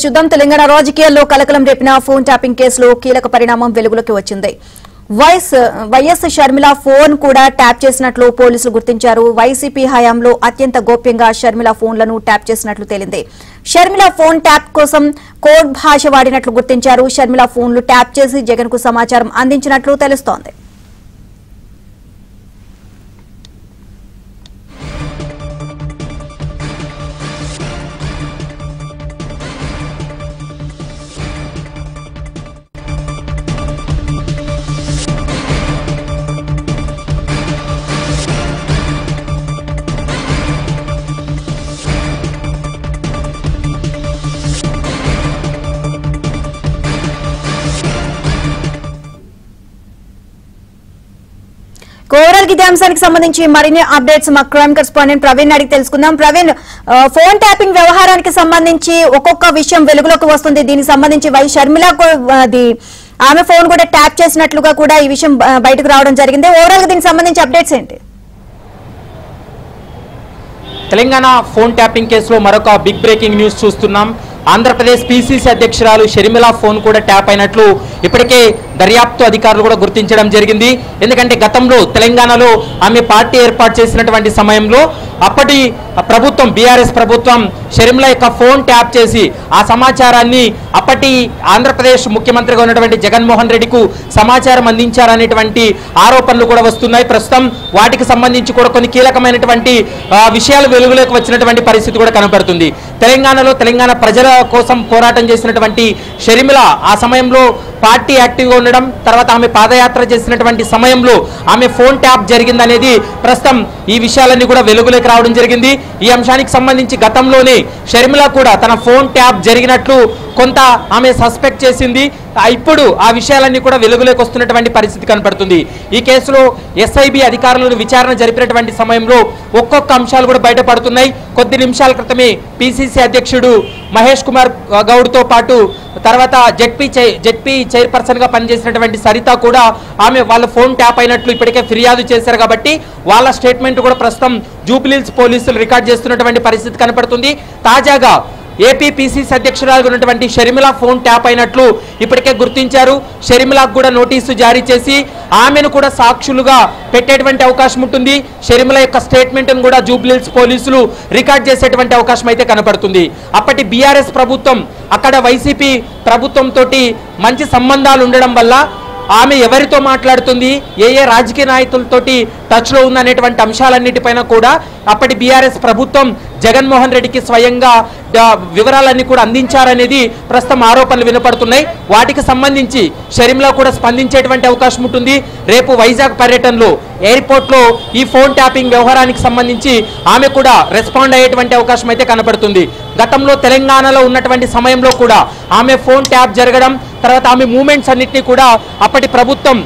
చూద్దాం. తెలంగాణ రాజకీయాల్లో కలకలం రేపిన ఫోన్ ట్యాపింగ్ కేసులో కీలక పరిణామం వెలుగులోకి వచ్చింది. వైఎస్ షర్మిల ఫోన్ కూడా ట్యాప్ చేసినట్లు పోలీసులు గుర్తించారు. వైసీపీ హయాంలో అత్యంత గోప్యంగా షర్మిల ఫోన్లను ట్యాప్ చేసినట్లు తేలింది. షర్మిల ఫోన్ ట్యాప్ కోసం కోడ్ భాష వాడినట్లు గుర్తించారు. షర్మిల ఫోన్లు ట్యాప్ చేసి జగన్ కు సమాచారం అందించినట్లు తెలుస్తోంది. ఓవరాల్ ఇదే అంశానికి సంబంధించి మరిన్ని అప్డేట్స్ మా క్రైమ్ కరెస్పాండెంట్ ప్రవీణ్ అడిగి తెలుసుకుందాం. ప్రవీణ్, ఫోన్ ట్యాపింగ్ వ్యవహారానికి సంబంధించి ఒక్కొక్క విషయం వెలుగులోకి వస్తుంది. దీనికి సంబంధించి షర్మిల ఆమె ఫోన్ కూడా ట్యాప్ చేసినట్లుగా కూడా ఈ విషయం బయటకు రావడం జరిగింది. ఓవరాల్ గా దీనికి సంబంధించి అప్డేట్స్ ఏంటి? తెలంగాణ ఫోన్ ట్యాపింగ్ కేసులో మరొక బిగ్ బ్రేకింగ్ న్యూస్ చూస్తున్నాం. ఆంధ్రప్రదేశ్ పీసీసీ అధ్యక్షురాలు షర్మిల ఫోన్ కూడా ట్యాప్ అయినట్లు ఇప్పటికే దర్యాప్తు అధికారులు కూడా గుర్తించడం జరిగింది. ఎందుకంటే గతంలో తెలంగాణలో ఆమె పార్టీ ఏర్పాటు చేసినటువంటి సమయంలో అప్పటి ప్రభుత్వం బీఆర్ఎస్ ప్రభుత్వం షర్మిల యొక్క ఫోన్ ట్యాప్ చేసి ఆ సమాచారాన్ని అప్పటి ఆంధ్రప్రదేశ్ ముఖ్యమంత్రిగా ఉన్నటువంటి జగన్మోహన్ రెడ్డికు సమాచారం అందించారనేటువంటి ఆరోపణలు కూడా వస్తున్నాయి. ప్రస్తుతం వాటికి సంబంధించి కూడా కొన్ని కీలకమైనటువంటి విషయాలు వెలుగులోకి వచ్చినటువంటి పరిస్థితి కూడా కనపడుతుంది. తెలంగాణలో తెలంగాణ ప్రజల కోసం పోరాటం చేసినటువంటి షర్మిల ఆ సమయంలో పార్టీ యాక్టివ్గా ఉండడం, తర్వాత ఆమె పాదయాత్ర చేసినటువంటి సమయంలో ఆమె ఫోన్ ట్యాప్ జరిగిందనేది ప్రస్తుతం ఈ విషయాలన్నీ కూడా వెలుగులోకి రావడం జరిగింది. ఈ అంశానికి సంబంధించి గతంలోనే షర్మిల కూడా తన ఫోన్ ట్యాప్ జరిగినట్లు కొంత ఆమె సస్పెక్ట్ చేసింది. ఇప్పుడు ఆ విషయాలన్నీ కూడా వెలుగులోకి వస్తున్నటువంటి పరిస్థితి కనపడుతుంది. ఈ కేసులో ఎస్ఐబి అధికారులను విచారణ జరిపినటువంటి సమయంలో ఒక్కొక్క అంశాలు కూడా బయటపడుతున్నాయి. కొద్ది నిమిషాల క్రితమే పిసిసి అధ్యక్షుడు మహేష్ కుమార్ గౌడ్తో పాటు తర్వాత జెడ్పీ చైర్పర్సన్ గా పనిచేసినటువంటి సరిత కూడా ఆమె వాళ్ళ ఫోన్ ట్యాప్ అయినట్లు ఇప్పటికే ఫిర్యాదు చేశారు. కాబట్టి వాళ్ళ స్టేట్మెంట్ కూడా ప్రస్తుతం జూబ్లీహిల్స్ పోలీసులు రికార్డ్ చేస్తున్నటువంటి పరిస్థితి కనపడుతుంది. తాజాగా ఏపీ పీసీసీ అధ్యక్షురాలు ఉన్నటువంటి షర్మిల ఫోన్ ట్యాప్ అయినట్లు ఇప్పటికే గుర్తించారు. షర్మిలకు కూడా నోటీసు జారీ చేసి ఆమెను కూడా సాక్షులుగా పెట్టేటువంటి అవకాశం ఉంటుంది. షర్మిల యొక్క స్టేట్మెంట్ను కూడా జూబ్లీహిల్స్ పోలీసులు రికార్డ్ చేసేటువంటి అవకాశం అయితే కనపడుతుంది. అప్పటి బీఆర్ఎస్ ప్రభుత్వం అక్కడ వైసీపీ ప్రభుత్వంతో మంచి సంబంధాలు ఉండడం వల్ల ఆమె ఎవరితో మాట్లాడుతుంది, ఏ రాజకీయ నాయకులతోటి టచ్లో ఉందనేటువంటి అంశాలన్నిటిపైన కూడా అప్పటి బీఆర్ఎస్ ప్రభుత్వం జగన్మోహన్ రెడ్డికి స్వయంగా వివరాలన్నీ కూడా అందించారనేది ప్రస్తుతం ఆరోపణలు వినపడుతున్నాయి. వాటికి సంబంధించి షర్మిల కూడా స్పందించేటువంటి అవకాశం ఉంటుంది. రేపు వైజాగ్ పర్యటనలో ఎయిర్పోర్ట్లో ఈ ఫోన్ ట్యాపింగ్ వ్యవహారానికి సంబంధించి ఆమె కూడా రెస్పాండ్ అయ్యేటువంటి అవకాశం అయితే కనపడుతుంది. గతంలో తెలంగాణలో ఉన్నటువంటి సమయంలో కూడా ఆమె ఫోన్ ట్యాప్ జరగడం, తర్వాత ఆమె మూమెంట్స్ అన్నింటినీ కూడా అప్పటి ప్రభుత్వం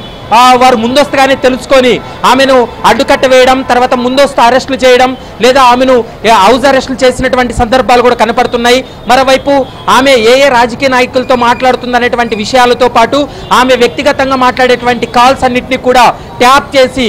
వారు ముందస్తుగానే తెలుసుకొని ఆమెను అడ్డుకట్ట వేయడం, తర్వాత ముందస్తు అరెస్టులు చేయడం, లేదా ఆమెను హౌస్ అరెస్టులు చేసినటువంటి సందర్భాలు కూడా కనపడుతున్నాయి. మరోవైపు ఆమె ఏ రాజకీయ నాయకులతో మాట్లాడుతుందనేటువంటి విషయాలతో పాటు ఆమె వ్యక్తిగతంగా మాట్లాడేటువంటి కాల్స్ అన్నింటినీ కూడా ట్యాప్ చేసి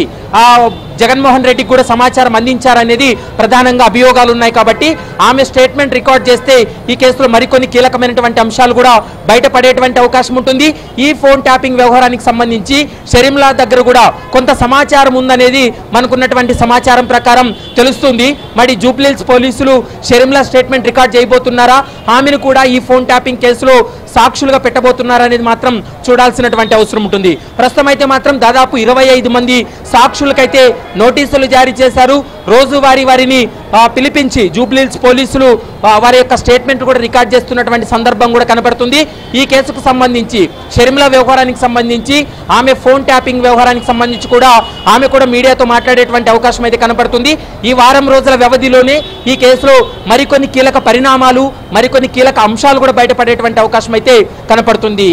జగన్మోహన్ రెడ్డికి కూడా సమాచారం అందించారనేది ప్రధానంగా అభియోగాలు ఉన్నాయి. కాబట్టి ఆమె స్టేట్మెంట్ రికార్డ్ చేస్తే ఈ కేసులో మరికొన్ని కీలకమైనటువంటి అంశాలు కూడా బయటపడేటువంటి అవకాశం ఉంటుంది. ఈ ఫోన్ ట్యాపింగ్ వ్యవహారానికి సంబంధించి షర్మిల దగ్గర కూడా కొంత సమాచారం ఉందనేది మనకున్నటువంటి సమాచారం ప్రకారం తెలుస్తుంది. మరి జూబ్లీహిల్స్ పోలీసులు షర్మిల స్టేట్మెంట్ రికార్డ్ చేయబోతున్నారా, ఆమెను కూడా ఈ ఫోన్ ట్యాపింగ్ కేసులో సాక్షులుగా పెట్టబోతున్నారనేది మాత్రం చూడాల్సినటువంటి అవసరం ఉంటుంది. ప్రస్తుతం అయితే మాత్రం దాదాపు 25 మంది సాక్షులకైతే నోటీసులు జారీ చేశారు. రోజువారీ వారిని పిలిపించి జూబ్లీహిల్స్ పోలీసులు వారి యొక్క స్టేట్మెంట్ కూడా రికార్డ్ చేస్తున్నటువంటి సందర్భం కూడా కనపడుతుంది. ఈ కేసుకు సంబంధించి షర్మిల వ్యవహారానికి సంబంధించి ఆమె ఫోన్ ట్యాపింగ్ వ్యవహారానికి సంబంధించి కూడా ఆమె కూడా మీడియాతో మాట్లాడేటువంటి అవకాశం అయితే కనపడుతుంది. ఈ వారం రోజుల వ్యవధిలోనే ఈ కేసులో మరికొన్ని కీలక పరిణామాలు, మరికొన్ని కీలక అంశాలు కూడా బయటపడేటువంటి అవకాశం అయితే కనపడుతుంది.